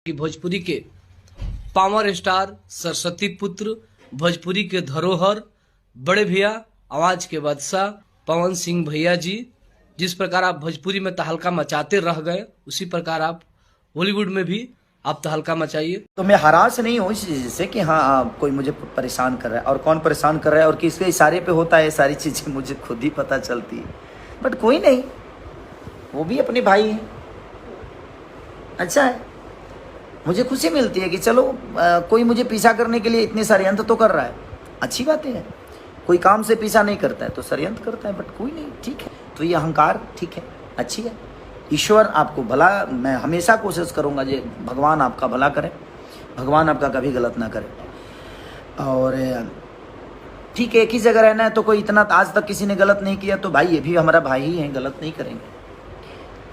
कि भोजपुरी के power star, Saraswati पुत्र, भोजपुरी के धरोहर, बड़े भैया, आवाज के बादशाह पवन सिंह भैया जी, जिस प्रकार आप भोजपुरी में तहलका मचाते रह गए, उसी प्रकार आप बॉलीवुड में भी आप तहलका मचाइए। तो मैं हरास नहीं हूँ इस चीज़ से कि हाँ कोई मुझे परेशान कर रहा है, और कौन परेशान कर रहा है और किसके इशारे पे होता है, सारी चीज़ें मुझे खुद ही पता चलती है। बट कोई नहीं, वो भी अपने भाई हैं, अच्छा है, मुझे खुशी मिलती है कि चलो कोई मुझे पीछा करने के लिए इतने षड्यंत्र तो कर रहा है, अच्छी बात है। कोई काम से पीछा नहीं करता है तो षड्यंत्र करता है, बट कोई नहीं, ठीक है। तो ये अहंकार ठीक है, अच्छी है। ईश्वर आपको भला, मैं हमेशा कोशिश करूँगा जे भगवान आपका भला करे, भगवान आपका कभी गलत ना करे। और ठीक है, एक ही जगह रहना है तो कोई इतना आज तक किसी ने गलत नहीं किया, तो भाई ये भी हमारा भाई ही है, गलत नहीं करेंगे।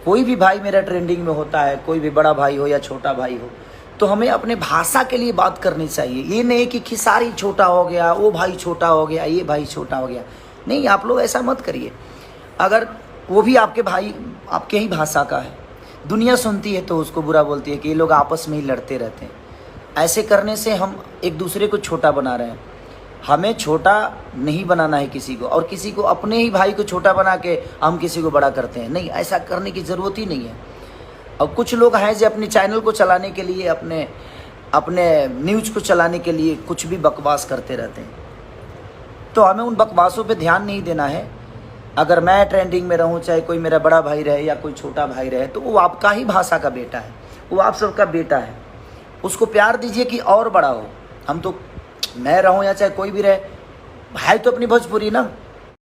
कोई भी भाई मेरा ट्रेंडिंग में होता है, कोई भी बड़ा भाई हो या छोटा भाई हो, तो हमें अपने भाषा के लिए बात करनी चाहिए। ये नहीं कि खिसारी छोटा हो गया, वो भाई छोटा हो गया, ये भाई छोटा हो गया, नहीं, आप लोग ऐसा मत करिए। अगर वो भी आपके भाई, आपके ही भाषा का है, दुनिया सुनती है तो उसको बुरा बोलती है कि ये लोग आपस में ही लड़ते रहते हैं। ऐसे करने से हम एक दूसरे को छोटा बना रहे हैं। हमें छोटा नहीं बनाना है किसी को, और किसी को, अपने ही भाई को छोटा बना के हम किसी को बड़ा करते हैं, नहीं, ऐसा करने की ज़रूरत ही नहीं है। और कुछ लोग हैं जो अपने चैनल को चलाने के लिए, अपने न्यूज़ को चलाने के लिए कुछ भी बकवास करते रहते हैं, तो हमें उन बकवासों पे ध्यान नहीं देना है। अगर मैं ट्रेंडिंग में रहूं, चाहे कोई मेरा बड़ा भाई रहे या कोई छोटा भाई रहे, तो वो आपका ही भाषा का बेटा है, वो आप सबका बेटा है, उसको प्यार दीजिए कि और बड़ा हो। हम तो, मैं रहूं या चाहे कोई भी रहे, भाई तो अपनी भोजपुरी ना।